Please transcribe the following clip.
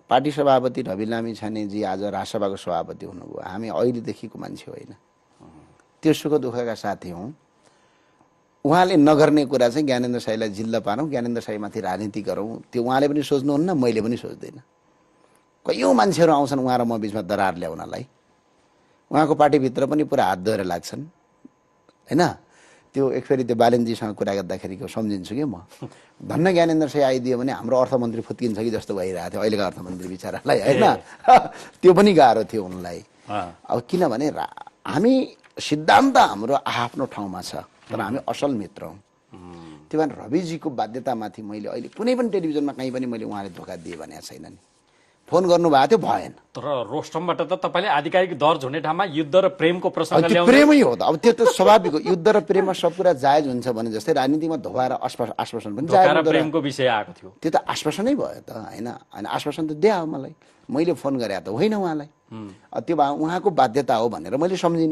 Party सभापति रवि लामिछानेजी आज राष्ट्रसभाको सभापति हुनुभयो। हामी अहिलेदेखिको मान्छे होइन, त्यो सुख दुःखका साथी हौँ। उहाँले नगर्ने कुरा चाहिँ ज्ञानेन्द्र साईलाई जिल्ला पारौँ, ज्ञानेन्द्र साईमाथि राजनीति गरौँ, त्यो उहाँले पनि सोच्नुहुन्न, मैले पनि सोच्दैन। कयौँ मान्छेहरू आउँछन् उहाँ र म बिचमा दरार ल्याउनलाई। उहाँको पार्टीभित्र पनि पुरा हात धोएर लाग्छन् होइन। त्यो एक फेरि त्यो बालेनजीसँग कुरा गर्दाखेरिको सम्झिन्छु कि म, धन्न ज्ञानेन्द्र साई आइदियो भने हाम्रो अर्थमन्त्री फुत्किन्छ कि जस्तो भइरहेको थियो अहिलेको अर्थमन्त्री बिचरालाई होइन। त्यो पनि गाह्रो थियो उनलाई। अब किनभने हामी सिद्धान्त हाम्रो आफ्नो ठाउँमा छ, तर हामी असल मित्र हौँ। त्यो भएर रविजीको बाध्यतामाथि मैले अहिले कुनै पनि टेलिभिजनमा कहीँ पनि मैले उहाँले धोका दिए भनेको छैन नि। फोन गर्नुभएको थियो, भएन। तर रोस्टमबाट त तपाईँले आधिकारिक दर्ज हुने ठाउँमा युद्ध र प्रेमको प्रसङ्ग त्यो प्रेमै हो त। अब त्यो त स्वाभाविक हो, युद्ध र प्रेममा सब कुरा जायज हुन्छ भने जस्तै राजनीतिमा धोका र आश्वासन पनि जायज हुन्छ। प्रेमको विषय आएको थियो, त्यो त आश्वासनै भयो त होइन। अनि आश्वासन त दिए मलाई, मैले फोन गरे त होइन उहाँलाई। त्यो उहाँको बाध्यता हो भनेर मैले सम्झिने।